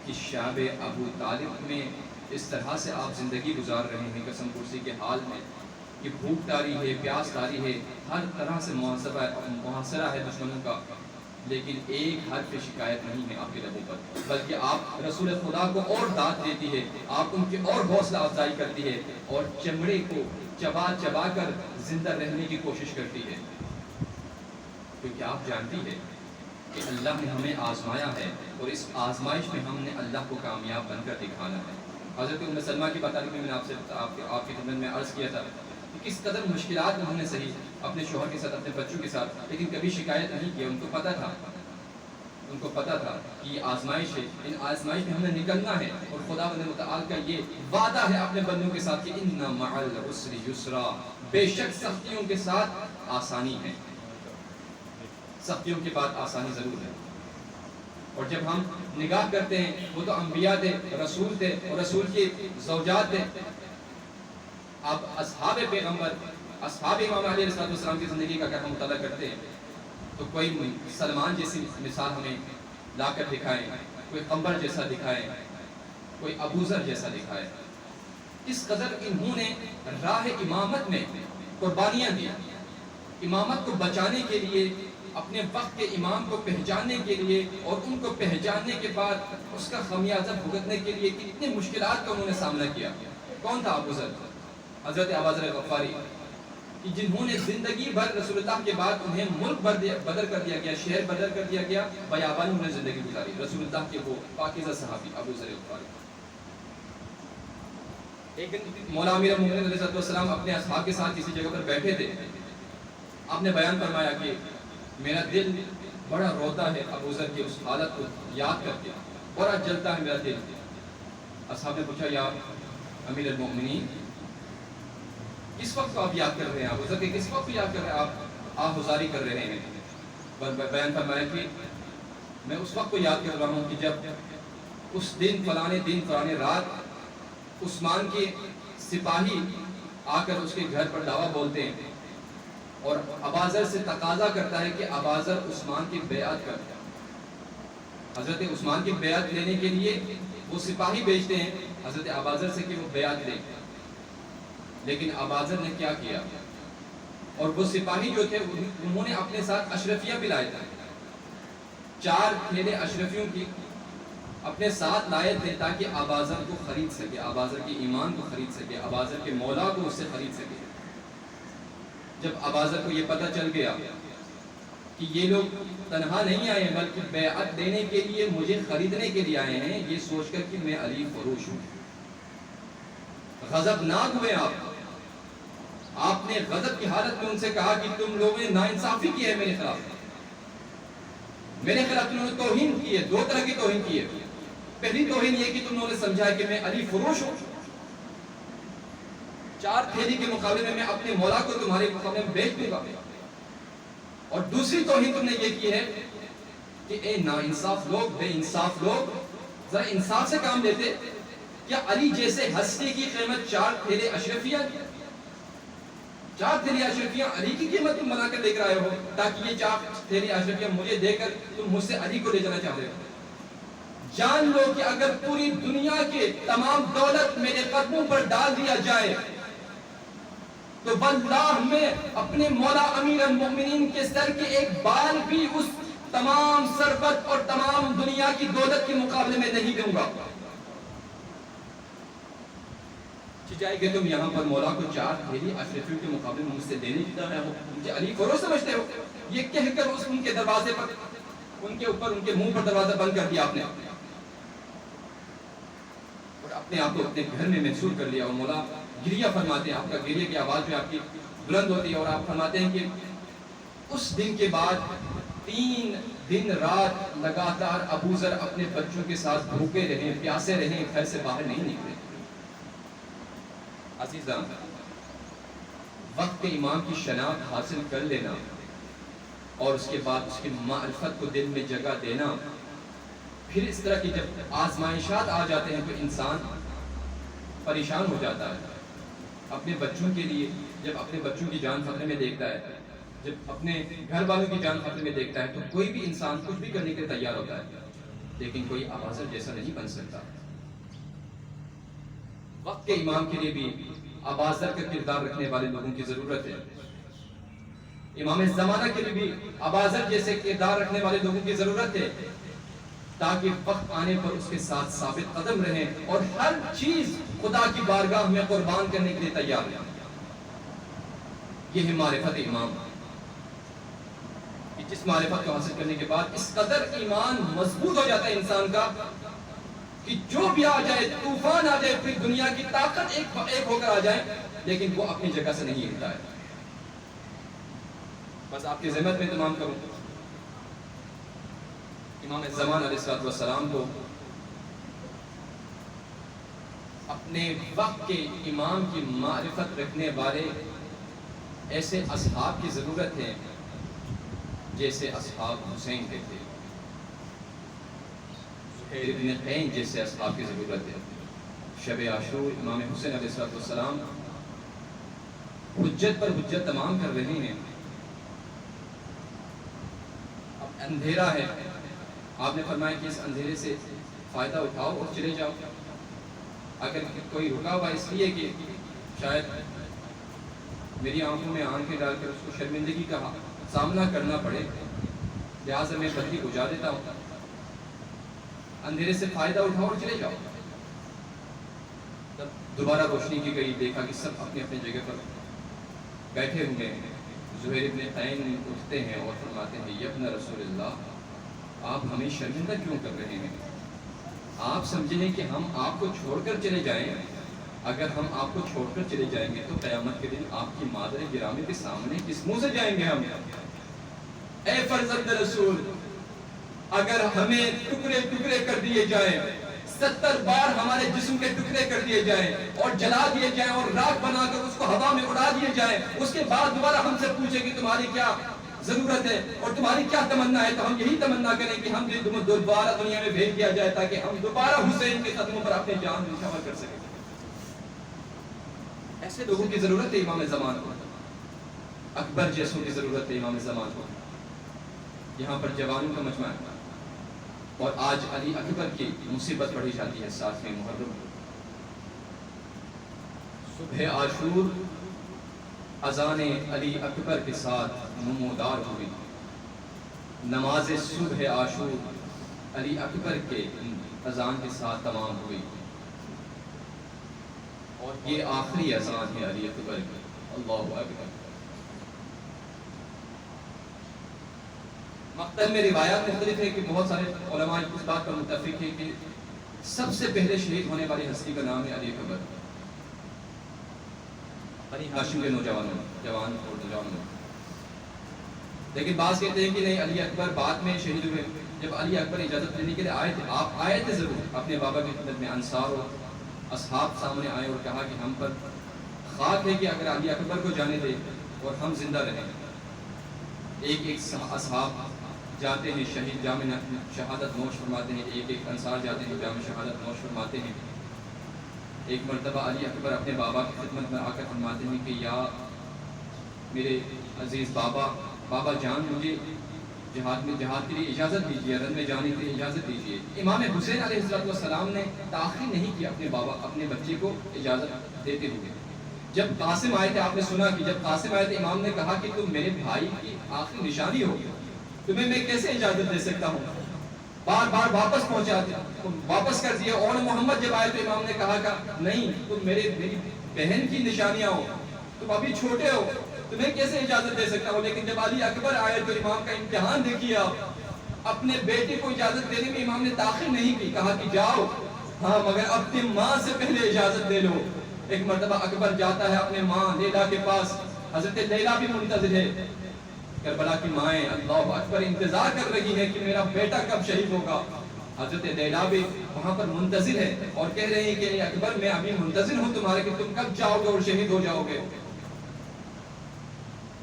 کہ شعب ابو طالب میں اس طرح سے آپ زندگی گزار رہے ہیں قسم پرسی کے حال میں کہ بھوک تاری ہے، پیاس تاری ہے، ہر طرح سے محاصرہ ہے دشمنوں کا، لیکن ایک حرف شکایت نہیں ہے آپ کے لبوں پر، بلکہ آپ رسول خدا کو اور داد دیتی ہے، آپ ان کی اور حوصلہ افزائی کرتی ہے اور چمڑے کو چبا چبا کر زندہ رہنے کی کوشش کرتی ہے. کیونکہ آپ جانتی ہے کہ اللہ نے ہمیں آزمایا ہے اور اس آزمائش میں ہم نے اللہ کو کامیاب بن کر دکھانا ہے. حضرت ام سلمہ کی بات میں نے آپ کی خدمت میں عرض کیا تھا کہ کس قدر مشکلات انہوں نے سہی اپنے شوہر کے ساتھ، اپنے بچوں کے ساتھ، لیکن کبھی شکایت نہیں کی. ان کو پتا تھا کہ یہ آزمائش ہے، ان آزمائش میں ہمیں نکلنا ہے اور خدا متعال کا یہ وعدہ ہے اپنے بندوں کے ساتھ کہ ان مع العسر یسرا، بے شک سختیوں کے ساتھ آسانی ہے. سختیوں کے بعد آسانی ضرور ہے. اور جب ہم نگاہ کرتے ہیں وہ تو انبیاء تھے، رسول تھے اور رسول کی زوجات تھے. اب اصحاب پیغمبر، اصحاب امام علیہ السلام کی زندگی کا اگر ہم مطالعہ کرتے ہیں تو کوئی سلمان جیسی مثال ہمیں لا کر دکھائے، کوئی قمبر جیسا دکھائے، کوئی ابو ذر جیسا دکھائے. اس قدر انہوں نے راہ امامت میں قربانیاں دی. امامت کو بچانے کے لیے، اپنے وقت کے امام کو پہچاننے کے لیے اور ان کو پہچاننے کے بعد اس کا خمیازہ بھگتنے کے لیے کتنے مشکلات کا انہوں نے سامنا کیا. کون تھا ابو ذر؟ حضرت ابو ذر غفاری، کہ جنہوں نے زندگی بھر رسول اللہ کے بعد انہیں ملک بدر کر دیا گیا، شہر بدر کر دیا گیا، بیابان انہوں نے زندگی گزاری. رسول اللہ کے وہ پاکیزہ صحابی ابو ذر غفاری. ایک دن مولا امیر المومنین علیہ السلام اپنے اصحاب کے ساتھ کسی جگہ پر بیٹھے تھے. آپ نے بیان فرمایا کہ میرا دل بڑا روتا ہے ابو ذر کی اس حالت کو یاد کر کے، بڑا جلتا ہے میرا دل. اصحاب نے پوچھا یا امیر المومنین کس وقت کو آپ یاد کر رہے ہیں؟ ابو ذر کے کس وقت کو یاد کر رہے ہیں؟ آپ گزاری کر رہے ہیں. بیان فرمایا کہ میں اس وقت کو یاد کر رہا ہوں کہ جب اس دن فلانے رات عثمان کے سپاہی آ کر اس کے گھر پر دعویٰ بولتے ہیں اور اباذر سے تقاضا کرتا ہے کہ اباذر عثمان کی بیعت کر. حضرت عثمان کی بیعت لینے کے لیے وہ سپاہی بھیجتے ہیں حضرت اباذر سے کہ وہ بیعت لیں، لیکن اباذر نے کیا کیا؟ اور وہ سپاہی جو تھے انہوں نے اپنے ساتھ اشرفیاں بھی لائے تھے. 4 تھیلے اشرفیوں کی اپنے ساتھ لائے تھے تاکہ اباذر کو خرید سکے، اباذر کے ایمان کو خرید سکے، اباذر کے مولا کو اس سے خرید سکے. جب اباذر کو یہ پتہ چل گیا کہ یہ لوگ تنہا نہیں آئے بلکہ بیعت دینے کے لیے، مجھے خریدنے کے لیے آئے ہیں، یہ سوچ کر کہ میں علی فروش ہوں، غضبناک ہوئے. آپ نے غضب کی حالت میں ان سے کہا کہ تم لوگوں نے ناانصافی کی ہے میرے خلاف تم نے توہین کی ہے. 2 طرح کی توہین کی ہے. پہلی توہین یہ کہ تم نے سمجھا کہ میں علی فروش ہوں. 4 تھیلی کے مقابلے میں اپنے مولا کو تمہارے مقابلے میں بیچ دوں گا. اور دوسری توہین تم نے یہ کی ہے کہ اے ناانصاف لوگ، بے انصاف لوگ، ذرا انصاف سے کام لیتے. کیا علی جیسے ہستی کی قیمت 4 تھیلے اشرفیہ، 4 تھیلے اشرفیہ علی کی قیمت تم بنا کر لے کر آئے ہو تاکہ یہ 4 تھیلے اشرفیہ مجھے دے کر تم مجھ سے علی کو لے جانا چاہتے ہو؟ جان لو کہ اگر پوری دنیا کے تمام دولت میرے قدموں پر ڈال دیا جائے تو واللہ میں اپنے مولا امیر المومنین کے سر کے ایک بال بھی اس تمام ثروت اور تمام دنیا کی دولت کے مقابلے میں نہیں دوں گا. چاہے کہ تم یہاں پر مولا کو 4 تھیلی اشرفیوں کے مقابلے میں مجھ سے دینے جتا ہے ہو، مجھے علی فروغ سمجھتے ہو. یہ کہہ کر ان کے دروازے پر، ان کے اوپر، ان کے منہ پر دروازہ بند کر دیا آپ نے، اور اپنے آپ کو اپنے گھر میں محصور کر لیا. اور مولا گریہ فرماتے ہیں، آپ کا گریہ کی آواز جو آپ کی بلند ہوتی ہے، اور آپ فرماتے ہیں کہ اس دن کے بعد 3 دن رات لگاتار ابو ذر اپنے بچوں کے ساتھ بھوکے رہے، پیاسے رہے، گھر سے باہر نہیں نکلے. عزیزان، وقت کے امام کی شناخت حاصل کر لینا اور اس کے بعد اس کی معرفت کو دل میں جگہ دینا، پھر اس طرح کی جب آزمائشات آ جاتے ہیں تو انسان پریشان ہو جاتا ہے. اپنے بچوں کے لیے جب اپنے بچوں کی جان خطرے میں دیکھتا ہے، جب اپنے گھر والوں کی جان خطرے میں دیکھتا ہے، تو کوئی بھی انسان کچھ بھی کرنے کے لیے تیار ہوتا ہے، لیکن کوئی ابازر جیسا نہیں بن سکتا. وقت کے امام کے لیے بھی ابازر کا کردار رکھنے والے لوگوں کی ضرورت ہے. امام زمانہ کے لیے بھی ابازر جیسے کردار رکھنے والے لوگوں کی ضرورت ہے، تاکہ وقت آنے پر اس کے ساتھ ثابت قدم رہیں اور ہر چیز خدا کی بارگاہ میں قربان کرنے کے لیے تیار ہیں. یہ ہے معرفت امام، جس معرفت کو حاصل کرنے کے بعد اس قدر ایمان مضبوط ہو جاتا ہے انسان کا کہ جو بھی آ جائے، طوفان آ جائے، پھر دنیا کی طاقت ایک ہو کر آ جائے، لیکن وہ اپنی جگہ سے نہیں ہلتا ہے. بس آپ کی ذمت میں تمام کروں، امام زمان علیہ السلام کو اپنے وقت کے امام کی معرفت رکھنے والے ایسے اصحاب کی ضرورت ہے جیسے اصحاب حسین کے تھے، زہیر ابن قین جیسے اصحاب کی ضرورت ہے. شب عاشور امام حسین علیہ السلام حجت پر حجت تمام کر رہے ہیں. اب اندھیرا ہے، آپ نے فرمایا کہ اس اندھیرے سے فائدہ اٹھاؤ اور چلے جاؤ. اگر کوئی رکا ہوا اس لیے کہ شاید میری آنکھوں میں آنکھیں ڈال کر اس کو شرمندگی کا سامنا کرنا پڑے، لہٰذا میں بتی بجھا دیتا ہوں، اندھیرے سے فائدہ اٹھاؤ اور چلے جاؤ. تب دوبارہ روشنی کی گئی، دیکھا کہ سب اپنے اپنے جگہ پر بیٹھے ہوئے ہیں. زہیر ابن قین اٹھتے ہیں اور فرماتے ہیں، یا ابن رسول اللہ، آپ ہمیں شرمندہ کیوں کر رہے ہیں؟ آپ سمجھیں کہ ہم آپ کو چھوڑ کر چلے جائیں؟ اگر ہم آپ کو چھوڑ کر چلے جائیں گے تو قیامت کے دن آپ کی مادر گرامی کے سامنے کس منہ سے جائیں گے ہم؟ اے فرزند رسول، اگر ہمیں ٹکڑے ٹکڑے کر دیے جائیں، 70 بار ہمارے جسم کے ٹکڑے کر دیے جائیں اور جلا دیے جائیں اور راکھ بنا کر اس کو ہوا میں اڑا دیے جائیں، اس کے بعد دوبارہ ہم سے پوچھیں کہ تمہاری کیا ضرورت ہے اور تمہاری کیا تمنا ہے، تو ہم یہی تمنا کریں کہ ہم دوبارہ دنیا میں بھیج دیا جائے تاکہ ہم دوبارہ حسین کے قدموں پر اپنے جان نشور کر سکیں. ایسے لوگوں کی ضرورت ہے امام زمان کو، اکبر جیسوں کی ضرورت ہے امام زمان کو. یہاں پر جوانوں کا مجمع ہے اور آج علی اکبر کی مصیبت پڑھی جاتی ہے 7ویں محرم. صبح عاشور اذان علی اکبر کے ساتھ نمودار ہوئی. نماز صبح عاشور علی اکبر کے اذان کے ساتھ تمام ہوئی اور یہ آخری اذان ہے علی اکبر کی. اللہ اکبر. مقتل میں روایات مختلف ہے کہ بہت سارے علماء اس بات پر متفق ہیں کہ سب سے پہلے شہید ہونے والی ہستی کا نام ہے علی اکبر. بنی ہاشم کے جوان اور نوجوان. لیکن بعض کہتے ہیں کہ نہیں، علی اکبر بعد میں شہید ہوئے. جب علی اکبر اجازت لینے کے لیے آئے تھے، آپ آئے تھے ضرور، اپنے بابا کی خدمت میں انصار اور اصحاب سامنے آئے اور کہا کہ ہم پر خاک ہے کہ اگر علی اکبر کو جانے دے اور ہم زندہ رہیں۔ ایک ایک اصحاب جاتے ہیں، شہید جام شہادت نوش فرماتے ہیں، ایک ایک انصار جاتے ہیں، جام شہادت نوش فرماتے ہیں۔ ایک مرتبہ علی اکبر اپنے بابا کی خدمت میں آ کر فرماتے ہیں کہ یا میرے عزیز بابا جان، مجھے جہاد کے لیے اجازت دیجیے، رن میں جانے کے لیے اجازت دیجیے۔ امام حسین علیہ السلام نے تاخیر نہیں کی اپنے بچے کو اجازت دیتے ہوئے۔ جب قاسم آئے تھے، آپ نے سنا کہ جب قاسم آئے تھے، امام نے کہا کہ تم میرے بھائی کی آخری نشانی ہو، تمہیں میں کیسے اجازت دے سکتا ہوں؟ بار بار واپس کر دیا۔ اور محمد جب آئے تو امام نے کہا کہ نہیں، تم میری بہن کی نشانیاں ہو، تم ابھی چھوٹے ہو، تمہیں کیسے اجازت دے سکتا ہوں؟ لیکن جب علی اکبر آئے تو امام کا امتحان دیکھیے آپ، اپنے بیٹے کو اجازت دینے میں امام نے تاخیر نہیں کی، کہا کہ جاؤ، ہاں مگر اپنی ماں سے پہلے اجازت دے لو۔ ایک مرتبہ اکبر جاتا ہے اپنے ماں لیلا کے پاس، حضرت لیلا بھی منتظر ہے، کربلا کی مائیں اللہ اکبر انتظار کر رہی ہے کہ میرا بیٹا کب شہید ہوگا۔ حضرت لیلا بھی وہاں پر منتظر ہے اور کہہ رہے ہیں کہ اکبر میں ابھی منتظر ہوں تمہارے کہ تم کب جاؤ گے اور شہید ہو جاؤ گے۔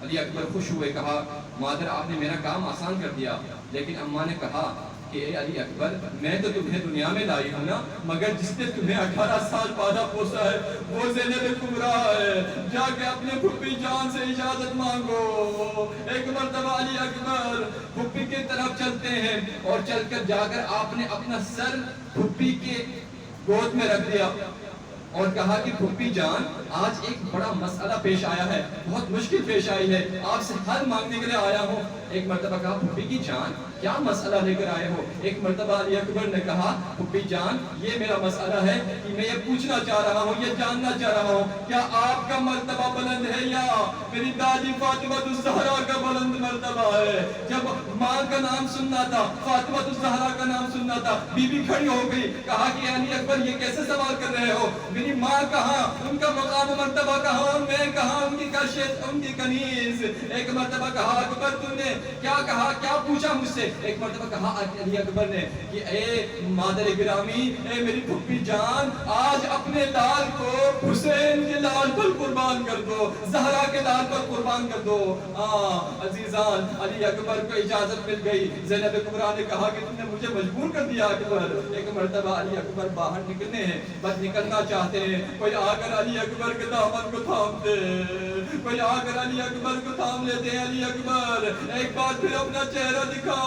علی اکبر خوش ہوئے، کہا مادر آپ نے میرا کام آسان کر دیا، لیکن اماں نے کہا کہ اے علی اکبر میں تو تمہیں دنیا میں لائی ہوں نا، مگر جس نے تمہیں 18 سال پالا پوسا ہے وہ زینب کبریٰ ہے، جا کے اپنے پھپھی جان سے اجازت مانگو۔ ایک مرتبہ علی اکبر پھپھی کی طرف چلتے ہیں اور چل کر جا کر آپ نے اپنا سر پھپھی کے گود میں رکھ دیا اور کہا کہ پھپھی جان آج ایک بڑا مسئلہ پیش آیا ہے، بہت مشکل پیش آئی ہے، آپ سے حل مانگنے کے لیے آیا ہوں۔ ایک مرتبہ کہا پھپھی کی جان کیا مسئلہ لے کر آئے ہو؟ ایک مرتبہ علی اکبر نے کہا پھپھی جان یہ میرا مسئلہ ہے کہ میں یہ پوچھنا چاہ رہا ہوں، یہ جاننا چاہ رہا ہوں کیا آپ کا مرتبہ بلند ہے یا میری دادی فاطمہ الزہرا کا بلند مرتبہ ہے؟ جب ماں کا نام سننا تھا، فاطمہ الزہرا کا نام سننا تھا، بی بی کھڑی ہو گئی، کہا کہ علی اکبر یہ کیسے سوال کر رہے ہو؟ میری ماں کہاں، ان کا مقام مرتبہ کہاں، اور میں کہاں، ان کی کشت، ان کی کنیز۔ ایک مرتبہ کہا اکبر تم نے کیا کہا، کیا پوچھا مجھ سے؟ ایک مرتبہ کہا علی اکبر نے کہ اے مادر گرامی، اے میری پھپھی جان، آج اپنے لال کو حسین کے لال پر قربان کر دو، زہرا کے لال پر قربان کر دو۔ عزیزان علی اکبر کو اجازت مل گئی۔ زینب کبریٰ نے کہا کہ تم نے مجھے مجبور کر دیا اکبر۔ ایک مرتبہ علی اکبر باہر نکلنے ہیں، بس نکلنا چاہتے ہیں، کوئی آ کر علی اکبر کے دامن کو تھام دے، کوئی آ کر علی اکبر کو تھام لیتے ہیں۔ علی اکبر ایک بار پھر اپنا چہرہ دکھا،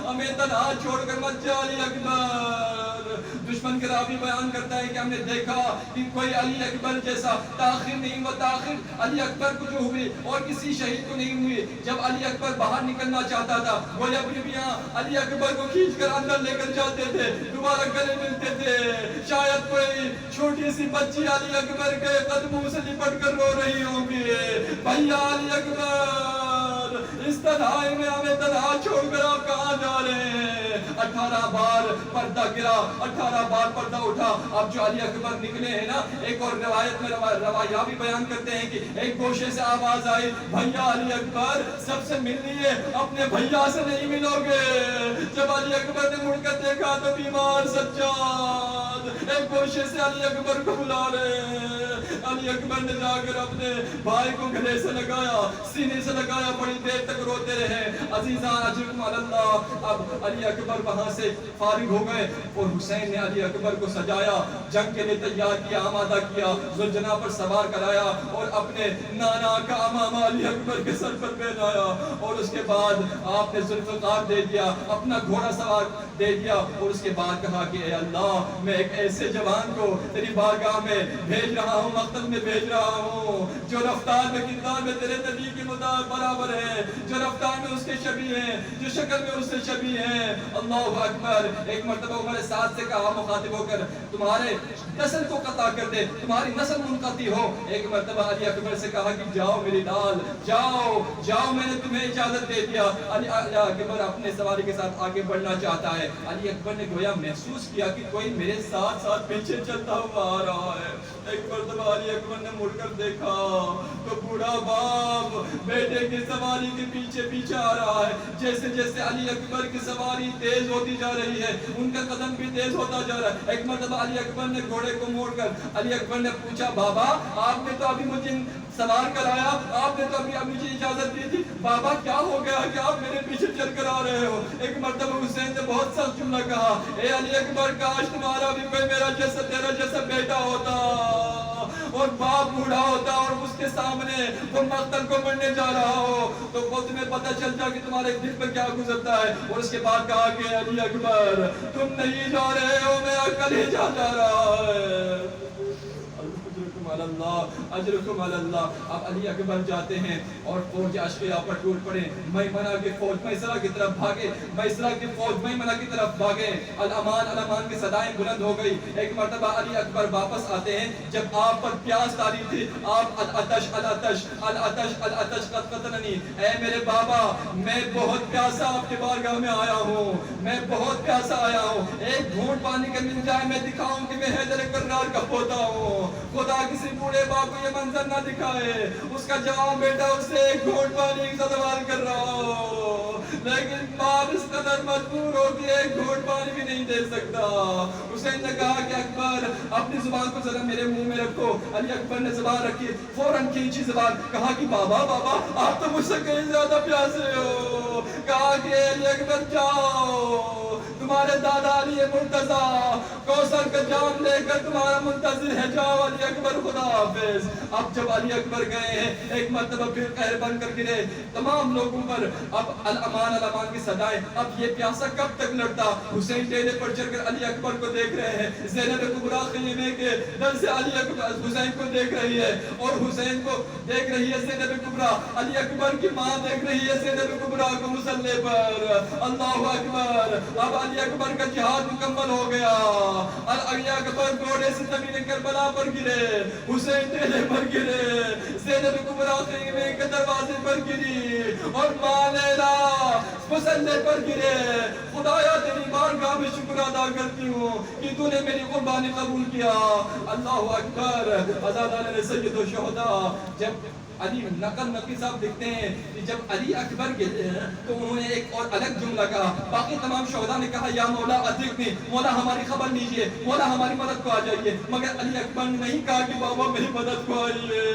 ہمیں تنہا چھوڑ کر مت جا علی اکبر۔ دشمن کے راوی بیان کرتا ہے کہ ہم نے دیکھا کہ کوئی علی اکبر جیسا تاخیر نہیں ہوا، تاخیر علی اکبر کو جو ہوئی اور کسی شہید کو نہیں ہوئی۔ جب علی اکبر باہر نکلنا چاہتا تھا، وہ بیویاں علی اکبر کو کھینچ کر اندر لے کر جاتے تھے، دوبارہ گلے ملتے تھے۔ شاید کوئی چھوٹی سی بچی علی اکبر کے قدموں سے لپٹ کر رو رہی ہوگی، بھیا علی اکبر اس تنہائی میں ہمیں تنہا چھوڑ کر آپ کہاں جا رہے ہیں؟ 18 بار پردہ گرا، 18 بار پردہ اٹھا۔ اب جو علی اکبر نکلے ہیں نا، ایک اور روایت میں روایہ بھی بیان کرتے ہیں کہ ایک گوشے سے آواز آئی، بھیا علی اکبر سب سے مل لیے، اپنے بھیا سے نہیں ملو گے۔ جب علی اکبر نے مڑ کر دیکھا تو بیمار سجاد ایک گوشے سے علی اکبر کو بلا رہے ہیں۔ علی اکبر نے جا کر اپنے بھائی کو گلے سے لگایا، سینے سے لگایا، بڑی دیر تک روتے رہے۔ عزیزان اجرکم اللہ، اب علی اکبر وہاں سے فارغ ہو گئے اور حسین نے علی اکبر کو سجایا، جنگ کے لیے تیار کیا، آمادہ کیا، ذوالجناح پر سوار کرایا اور اپنے نانا کا امامہ علی اکبر کے سر پر پہنایا، اور اس کے بعد آپ نے ذوالفقار دے دیا، اپنا گھوڑا سوار دے دیا، اور اس کے بعد کہا کہ اے اللہ میں ایک ایسے جوان کو تیری بارگاہ میں بھیج رہا ہوں، مقتل میں بھیج رہا ہوں جو رفتار میں کردار میں تیرے نبی کے برابر ہے، جو رفتار میں اس کے شبیہ ہیں، جو شکل میں اس سے شبیہ ہیں۔ اللہ اکبر۔ ایک مرتبہ عمر سعد سے کہا مخاطب ہو کر تمہارے نسل کو قطع کر دے، تمہاری نسل منقطع ہو۔ ایک مرتبہ علی اکبر سے کہا کہ جاؤ میری لال، جاؤ جاؤ، میں نے تمہیں اجازت دے دیا۔ علی اکبر اپنے سواری کے ساتھ آگے بڑھنا چاہتا ہے۔ علی اکبر نے گویا محسوس کیا کہ کوئی میرے ساتھ ساتھ پیچھے چلتا ہوا آ رہا ہے۔ ایک مرتبہ علی اکبر نے مڑ کر دیکھا تو بوڑھا باپ بیٹے کی سواری کے پیچھے پیچھے آ رہا ہے. جیسے جیسے علی اکبر کی سواری تیز ہوتی جا رہی ہے ان کا قدم بھی تیز ہوتا جا رہا ہے. ایک مرتبہ علی اکبر نے گھوڑے کو موڑ کر علی اکبر نے پوچھا بابا آپ نے تو ابھی مجھے سوار کرایا, آپ نے تو ابھی مجھے اجازت دی تھی, بابا کیا ہو گیا کہ آپ میرے پیچھے چل کر آ رہے ہو. ایک مرتبہ حسین نے بہت سخت جملہ کہا, اے علی اکبر کاش تمہارا بھی کوئی میرا جیسا تیرا جیسا بیٹا ہوتا اور باپ بوڑھا ہوتا اور اس کے سامنے وہ مقتل کو مرنے جا رہا ہو تو وہ تمہیں پتہ چلتا کہ تمہارے دل پر کیا گزرتا ہے. اور اس کے بعد کہا کہ علی اکبر تم نہیں جا رہے ہو, میں اکل ہی جا رہا ہے. اجرکم علی اللہ. اب علی اکبر جاتے ہیں اور فوج اشقیاء پر ٹوٹ پڑے. میمنہ کی فوج میسرہ کی طرف بھاگے, میسرہ کی فوج میمنہ کی طرف بھاگے. الامان الامان کی صدائیں بلند ہو گئی. ایک مرتبہ علی اکبر واپس آتے ہیں جب آپ پر پیاس تاری تھی. آپ العطش العطش العطش العطش قد قتلنی, اے میرے بابا میں بہت پیاسا آپ کے بارگاہ میں آیا ہوں, میں بہت پیاسا آیا ہوں, ایک گھونٹ پانی کا مل جائے میں دکھاؤں کہ میں حیدر کرار کا پوتا ہوں. خدا کسی بوڑھے باپ کو یہ منظر نہ دکھائے, اس کا جوان بیٹا اس سے ایک گھونٹ پانی کا سوال کر رہا ہو, لیکن باپ اس قدر مجبور ہو کہ ایک گھونٹ پانی بھی نہیں دے سکتا. حسین نے کہا کہ اکبر اپنی زبان کو ذرا میرے منہ میں رکھو. علی اکبر نے زبان رکھی, فوراً کھینچی زبان, کہا کہ بابا بابا آپ تو مجھ سے کہیں زیادہ پیاسے ہو. کہا کہ علی اکبر جاؤ, تمہارے دادا علی مرتضیٰ کوثر کا جام لے کر تمہارا منتظر ہے, جاؤ علی اکبر خدا حافظ. اب جب علی اکبر گئے ہیں ایک مرتبہ پھر قہر بن کر گرے تمام لوگوں پر. اب الامان الامان کی صدائیں, اب یہ پیاسا کب تک لڑتا. حسین ٹیلے پر چڑھ کر علی اکبر کو دیکھ رہے ہیں. زینب کبریٰ خیمے کے در سے علی اکبر حسین کو دیکھ رہی ہے اور حسین کو دیکھ رہی ہے زینب کبریٰ. علی اکبر کی ماں دیکھ رہی ہے زینب کبریٰ کو مصلی پر. اللہ اکبر. اب علی اکبر کا جہاد مکمل ہو گیا. علی اکبر گھوڑے سے زمین کربلا پر گرے, حسین ٹیلے پر گرے, زینب کبریٰ خیمے کے دروازے پر گری اور ماں لیلا مصلی پر گرے. خدایا تیری بارگاہ میں شکر ادا کرتی ہوں کہ تو نے میری قربانی قبول کیا. اللہ اکبر. عزادارِ سید الشہداء. جب علی نقی صاحب لکھتے ہیں کہ جب علی اکبر گئے تو انہوں نے ایک اور الگ جملہ کہا. باقی تمام شہداء نے کہا یا مولا ادرکنی, مولا ہماری خبر لیجئے, مولا ہماری مدد کو آ جائیے. مگر علی اکبر نے نہیں کہا کہ بابا میری مدد کو آئیے.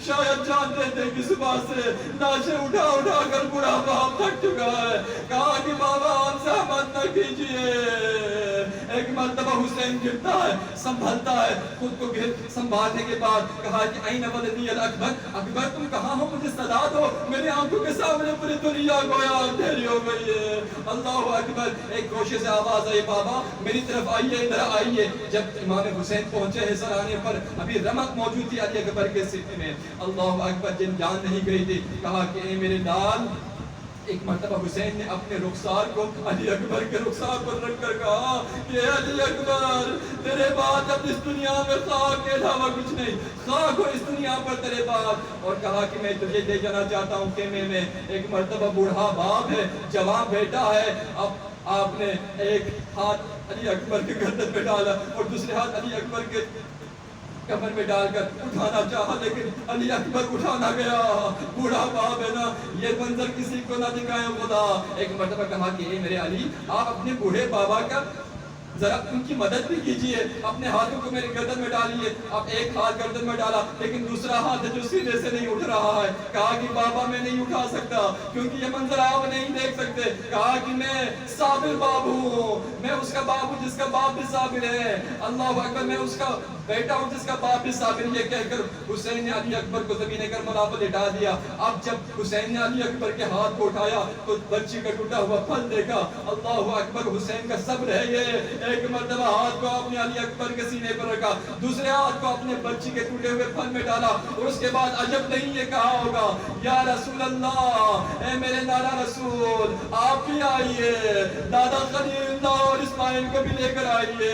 شاید جانتے تھے کہ صبح سے لاشیں اٹھا اٹھا کر بوڑھا باپ تھک چکا ہے. کہا کہ بابا ہم سے مت نہ کیجئے. ایک مرتبہ حسین گرتا ہے, سنبھلتا ہے, خود کو سنبھالنے کے بعد کہا کہ این ولدی الاکبر, اکبر تم کہاں ہو, مجھے صدا دو. میری آنکھوں کے سامنے پوری دنیا گویا اندھیری ہو گئی ہے. اللہ اکبر. ایک گوشے سے آواز آئی, بابا میری طرف آئیے, ادھر آئیے. جب امام حسین پہنچے ہیں سرانے پر, ابھی رمق موجود تھی علی اکبر کے سینے میں. اللہ اکبر. جن جان نہیں گئی تھی, کہا کہ اے میرے لال. ایک مرتبہ حسین نے اپنے رخسار کو علی اکبر کے رخسار پر رکھ کر کہا کہ علی اکبر تیرے بعد اب اس دنیا میں خاک کے علاوہ کچھ نہیں, خاک ہو اس دنیا پر تیرے بعد. اور کہا کہ میں تجھے لے جانا چاہتا ہوں خیمے میں. ایک مرتبہ بوڑھا باپ ہے, جوان بیٹا ہے. اب آپ نے ایک ہاتھ علی اکبر کے گردن میں ڈالا اور دوسرے ہاتھ علی اکبر کے کمر میں ڈال کر اٹھانا چاہا, لیکن علی اکبر اٹھانا گیا. بوڑھا باپ ہے نا, یہ منظر کسی کو نہ دکھائے خدا. ایک مرتبہ کہا کہ اے میرے علی, آپ اپنے بوڑھے بابا کا ذرا ان کی مدد بھی کیجئے, اپنے ہاتھوں کو میرے گردن میں ڈالیے. اب ایک ہاتھ گردن میں ڈالا لیکن دوسرا ہاتھ جو سینے سے نہیں اٹھ رہا ہے. کہا کہ بابا میں نہیں اٹھا سکتا کیونکہ یہ منظر آپ نہیں دیکھ سکتے. کہا کہ میں صابر باپ ہوں, میں اس کا باپ ہوں جس کا باپ بھی صابر ہے. اللہ اکبر. میں اس کا بیٹا ہوں جس کا باپ بھی صابر. یہ کہہ کر حسین نے علی اکبر کو زمین کربلا پر لٹا دیا. اب جب حسین نے علی اکبر کے ہاتھ کو اٹھایا تو بچی کا ٹوٹا ہوا پھل دیکھا. اللہ اکبر. حسین کا صبر ہے یہ. ایک مرتبہ ہاتھ کو اپنے علی اکبر کے سینے پر رکھا, دوسرے ہاتھ کو اپنے بچی کے ٹوٹے ہوئے پھل میں ڈالا اور اس کے بعد عجب نہیں یہ کہا ہوگا یا رسول اللہ, اے میرے نانا رسول آپ بھی آئیے, دادا خلیل اللہ اور اسماعیل کو بھی لے کر آئیے.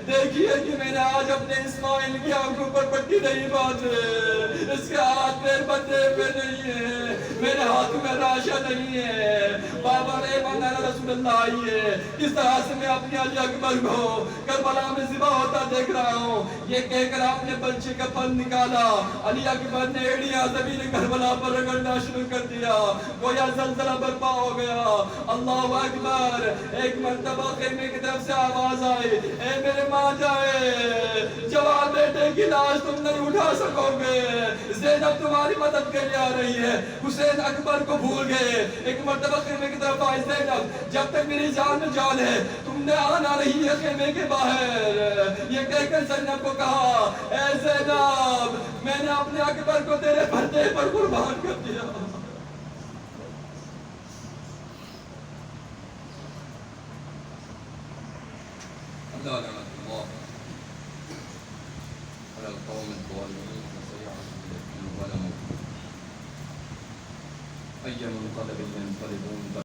دیکھیے کہ میں نے آج اپنے اسماعیل کی آنکھوں پر پٹی نہیں باندھے, اس کے ہاتھ پیر بندے پہ نہیں ہے، میرے ہاتھ میں راشا نہیں ہے۔ بابا رے مانا رسول اللہ آئیے، کس طرح سے میں اپنے علی اکبر کو کربلا میں ذبح ہوتا دیکھ رہا ہوں۔ یہ کہہ کر آپ نے بلچے کا پھل نکالا، علی اکبر نے ایڑیاں زمین کربلا پر رگڑنا شروع کر دیا، گویا زلزلہ برپا ہو گیا۔ اللہ اکبر! ایک مرتبہ خیمے کی طرف سے آواز آئی، اے میرے ماں جائے، جوان بیٹے کی لاش تم نہیں اٹھا سکو گے، زینب تمہاری مدد کے لیے آ رہی ہے۔ حسین اکبر کو بھول گئے۔ ایک مرتبہ خیمے کی طرف آئی، زینب جب تک میری جان میں جان ہے تم نے آنا نہیں ہے خیمے کے باہر۔ یہ کہہ کر زینب کو کہا، اے زینب میں نے اپنے اکبر کو تیرے پردے پر قربان کر دیا۔ اللہ اللہ على القوم الظالمين وسيعلم الذين ظلموا أي منقلب ينقلبون